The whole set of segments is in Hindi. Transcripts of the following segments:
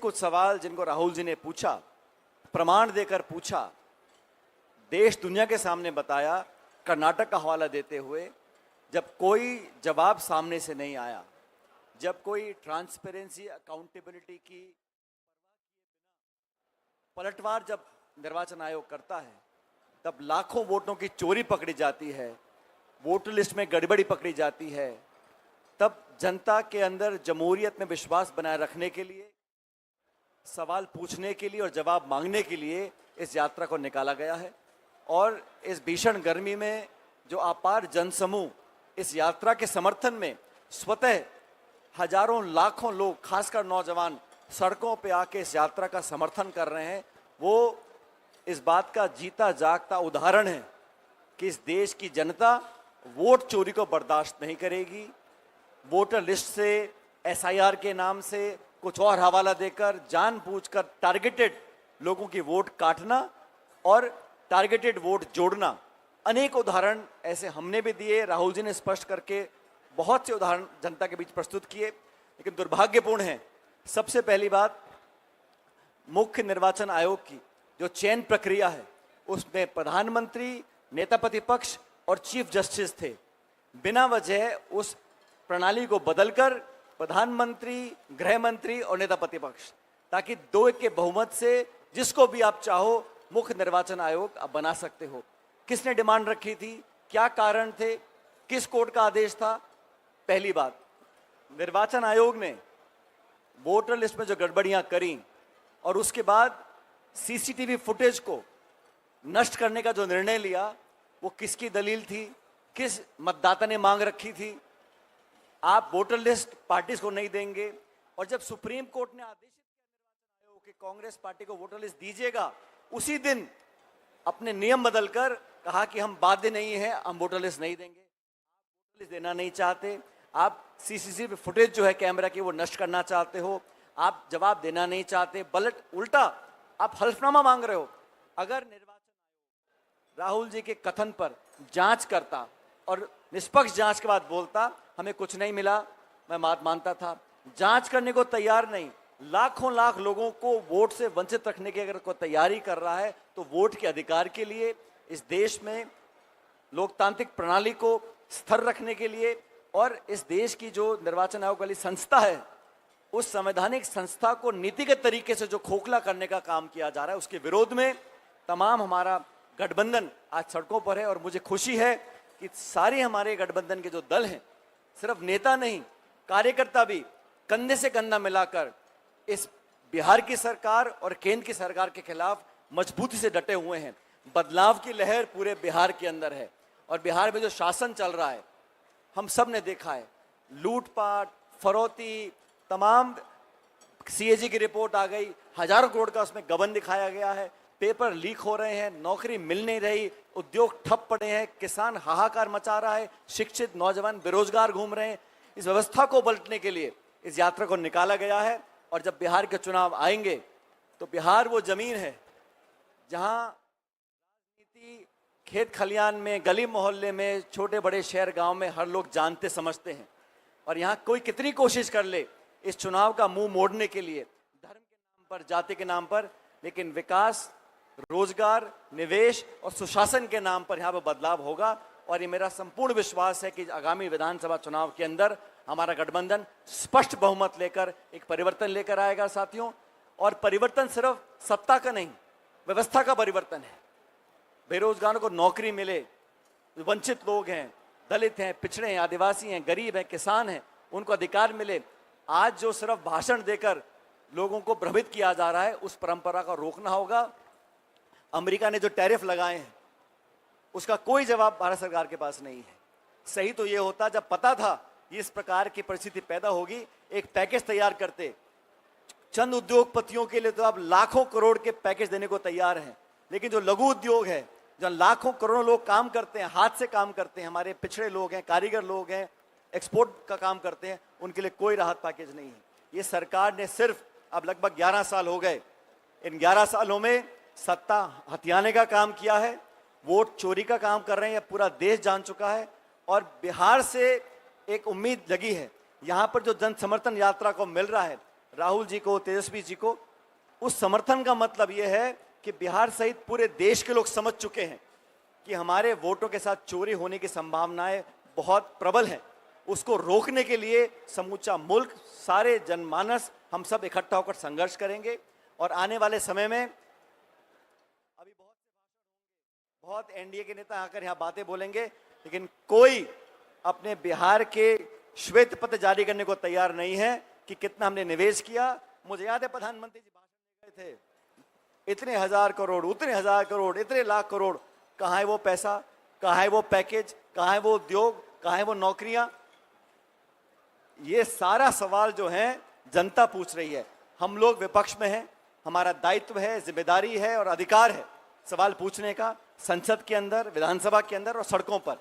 कुछ सवाल जिनको राहुल जी ने पूछा, प्रमाण देकर पूछा, देश दुनिया के सामने बताया, कर्नाटक का हवाला देते हुए, जब कोई जवाब सामने से नहीं आया, जब कोई ट्रांसपेरेंसी अकाउंटेबिलिटी की पलटवार जब निर्वाचन आयोग करता है, तब लाखों वोटों की चोरी पकड़ी जाती है, वोटर लिस्ट में गड़बड़ी पकड़ी जाती है, तब जनता के अंदर जमहूरियत में विश्वास बनाए रखने के लिए, सवाल पूछने के लिए और जवाब मांगने के लिए इस यात्रा को निकाला गया है। और इस भीषण गर्मी में जो अपार जनसमूह इस यात्रा के समर्थन में स्वतः हजारों लाखों लोग, खासकर नौजवान, सड़कों पे आके इस यात्रा का समर्थन कर रहे हैं, वो इस बात का जीता जागता उदाहरण है कि इस देश की जनता वोट चोरी को बर्दाश्त नहीं करेगी। वोटर लिस्ट से, एसआईआर के नाम से कुछ और हवाला देकर जानबूझकर टारगेटेड लोगों की वोट काटना और टारगेटेड वोट जोड़ना, अनेक उदाहरण ऐसे हमने भी दिए, राहुल जी ने स्पष्ट करके बहुत से उदाहरण जनता के बीच प्रस्तुत किए। लेकिन दुर्भाग्यपूर्ण है, सबसे पहली बात, मुख्य निर्वाचन आयोग की जो चयन प्रक्रिया है उसमें प्रधानमंत्री, नेता प्रतिपक्ष और चीफ जस्टिस थे। बिना वजह उस प्रणाली को बदलकर प्रधानमंत्री, गृह मंत्री और नेता प्रतिपक्ष, ताकि 2-1 के बहुमत से जिसको भी आप चाहो मुख्य निर्वाचन आयोग आप बना सकते हो। किसने डिमांड रखी थी, क्या कारण थे, किस कोर्ट का आदेश था? पहली बात, निर्वाचन आयोग ने वोटर लिस्ट में जो गड़बड़ियां करी और उसके बाद सीसीटीवी फुटेज को नष्ट करने का जो निर्णय लिया, वो किसकी दलील थी, किस मतदाता ने मांग रखी थी? आप वोटर लिस्ट पार्टीज को नहीं देंगे, और जब सुप्रीम कोर्ट ने आदेशित किया निर्वाचन आयोग कि कांग्रेस पार्टी को वोटर लिस्ट दीजिएगा, उसी दिन अपने नियम बदलकर कहा कि हम बाध्य नहीं है, हम वोटर लिस्ट नहीं देंगे। आप वोटर लिस्ट देना नहीं चाहते, आप सीसीटीवी फुटेज जो है कैमरा की वो नष्ट करना चाहते हो, आप जवाब देना नहीं चाहते, बल्कि उल्टा आप हल्फनामा मांग रहे हो। अगर निर्वाचन आयोग राहुल जी के कथन पर जांच करता और निष्पक्ष जांच के बाद बोलता हमें कुछ नहीं मिला, मैं बात मानता था, जांच करने को तैयार नहीं, लाखों लाख लोगों को वोट से वंचित रखने की अगर कोई तैयारी कर रहा है, तो वोट के अधिकार के लिए, इस देश में लोकतांत्रिक प्रणाली को स्थिर रखने के लिए, और इस देश की जो निर्वाचन आयोग वाली संस्था है, उस संवैधानिक संस्था को नीतिगत तरीके से जो खोखला करने का काम किया जा रहा है, उसके विरोध में तमाम हमारा गठबंधन आज सड़कों पर है। और मुझे खुशी है कि सारे हमारे गठबंधन के जो दल हैं, सिर्फ नेता नहीं, कार्यकर्ता भी कंधे से कंधा मिलाकर इस बिहार की सरकार और केंद्र की सरकार के खिलाफ मजबूती से डटे हुए हैं। बदलाव की लहर पूरे बिहार के अंदर है, और बिहार में जो शासन चल रहा है हम सब ने देखा है, लूटपाट, फरोती, तमाम सीएजी की रिपोर्ट आ गई, हजारों करोड़ का उसमें गबन दिखाया गया है, पेपर लीक हो रहे हैं, नौकरी मिल नहीं रही, उद्योग ठप पड़े हैं, किसान हाहाकार मचा रहा है, शिक्षित नौजवान बेरोजगार घूम रहे हैं। इस व्यवस्था को पलटने के लिए इस यात्रा को निकाला गया है। और जब बिहार के चुनाव आएंगे तो बिहार वो जमीन है जहां राजनीति खेत खलियान में, गली मोहल्ले में, छोटे बड़े शहर गांव में हर लोग जानते समझते हैं। और यहाँ कोई कितनी कोशिश कर ले इस चुनाव का मुंह मोड़ने के लिए, धर्म के नाम पर, जाति के नाम पर, लेकिन विकास, रोजगार, निवेश और सुशासन के नाम पर यहाँ पर बदलाव होगा। और ये मेरा संपूर्ण विश्वास है कि आगामी विधानसभा चुनाव के अंदर हमारा गठबंधन स्पष्ट बहुमत लेकर एक परिवर्तन लेकर आएगा साथियों। और परिवर्तन सिर्फ सत्ता का नहीं, व्यवस्था का परिवर्तन है। बेरोजगारों को नौकरी मिले, वंचित लोग हैं, दलित हैं, पिछड़े हैं, आदिवासी हैं, गरीब हैं, किसान हैं, उनको अधिकार मिले। आज जो सिर्फ भाषण देकर लोगों को भ्रमित किया जा रहा है, उस परंपरा को रोकना होगा। अमेरिका ने जो टैरिफ लगाए हैं उसका कोई जवाब भारत सरकार के पास नहीं है। सही तो ये होता, जब पता था कि इस प्रकार की परिस्थिति पैदा होगी, एक पैकेज तैयार करते। चंद उद्योगपतियों के लिए तो आप लाखों करोड़ के पैकेज देने को तैयार हैं, लेकिन जो लघु उद्योग है, जहाँ लाखों करोड़ों लोग काम करते हैं, हाथ से काम करते हैं, हमारे पिछड़े लोग हैं, कारीगर लोग हैं, एक्सपोर्ट का काम करते हैं, उनके लिए कोई राहत पैकेज नहीं है। ये सरकार ने सिर्फ, अब लगभग 11 साल हो गए, इन 11 सालों में सत्ता हथियाने का काम किया है, वोट चोरी का काम कर रहे हैं, यह पूरा देश जान चुका है। और बिहार से एक उम्मीद लगी है, यहाँ पर जो जन समर्थन यात्रा को मिल रहा है, राहुल जी को, तेजस्वी जी को। उस समर्थन का मतलब यह है कि बिहार सहित पूरे देश के लोग समझ चुके हैं कि हमारे वोटों के साथ चोरी होने की संभावनाएं बहुत प्रबल हैं। उसको रोकने के लिए समूचा मुल्क, सारे जनमानस, हम सब इकट्ठा होकर संघर्ष करेंगे। और आने वाले समय में अभी बहुत एनडीए के नेता आकर यहाँ बातें बोलेंगे, लेकिन कोई अपने बिहार के श्वेत पत्र जारी करने को तैयार नहीं है कि कितना हमने निवेश किया। मुझे याद है प्रधानमंत्री जी भाषण दे रहे थे, इतने हजार करोड़, उतने हजार करोड़, इतने लाख करोड़। कहाँ है वो पैसा, कहाँ है वो पैकेज, कहाँ है वो उद्योग, कहाँ है वो नौकरियां? ये सारा सवाल जो है जनता पूछ रही है। हम लोग विपक्ष में हैं, हमारा दायित्व है, जिम्मेदारी है और अधिकार है सवाल पूछने का, संसद के अंदर, विधानसभा के अंदर और सड़कों पर।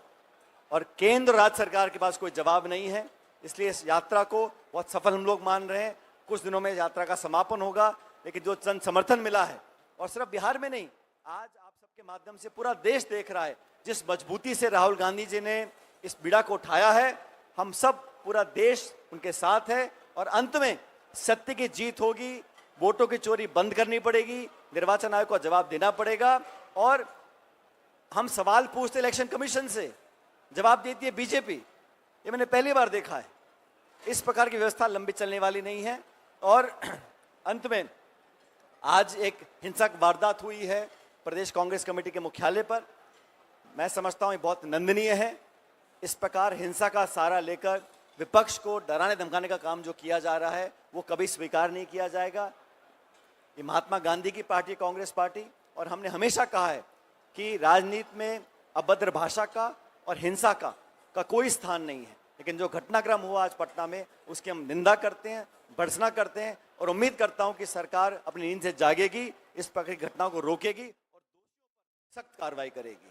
और केंद्र और राज्य सरकार के पास कोई जवाब नहीं है। इसलिए इस यात्रा को बहुत सफल हम लोग मान रहे हैं। कुछ दिनों में यात्रा का समापन होगा, लेकिन जो जन समर्थन मिला है, और सिर्फ बिहार में नहीं, आज आप सबके माध्यम से पूरा देश देख रहा है जिस मजबूती से राहुल गांधी जी ने इस बीड़ा को उठाया है। हम सब, पूरा देश उनके साथ है। और अंत में सत्य की जीत होगी, वोटों की चोरी बंद करनी पड़ेगी, निर्वाचन आयोग को जवाब देना पड़ेगा। और हम सवाल पूछते इलेक्शन कमीशन से, जवाब देती है बीजेपी। ये मैंने पहली बार देखा है। इस प्रकार की व्यवस्था लंबी चलने वाली नहीं है। और अंत में आज एक हिंसक वारदात हुई है प्रदेश कांग्रेस कमेटी के मुख्यालय पर। मैं समझता हूं ये बहुत निंदनीय है। इस प्रकार हिंसा का सहारा लेकर विपक्ष को डराने धमकाने का काम जो किया जा रहा है, वो कभी स्वीकार नहीं किया जाएगा। ये महात्मा गांधी की पार्टी, कांग्रेस पार्टी, और हमने हमेशा कहा है कि राजनीति में अभद्र भाषा का और हिंसा का कोई स्थान नहीं है। लेकिन जो घटनाक्रम हुआ आज पटना में, उसकी हम निंदा करते हैं, भर्त्सना करते हैं और उम्मीद करता हूं कि सरकार अपनी नींद से जागेगी, इस प्रकार की घटनाओं को रोकेगी और दोषियों पर सख्त कार्रवाई करेगी।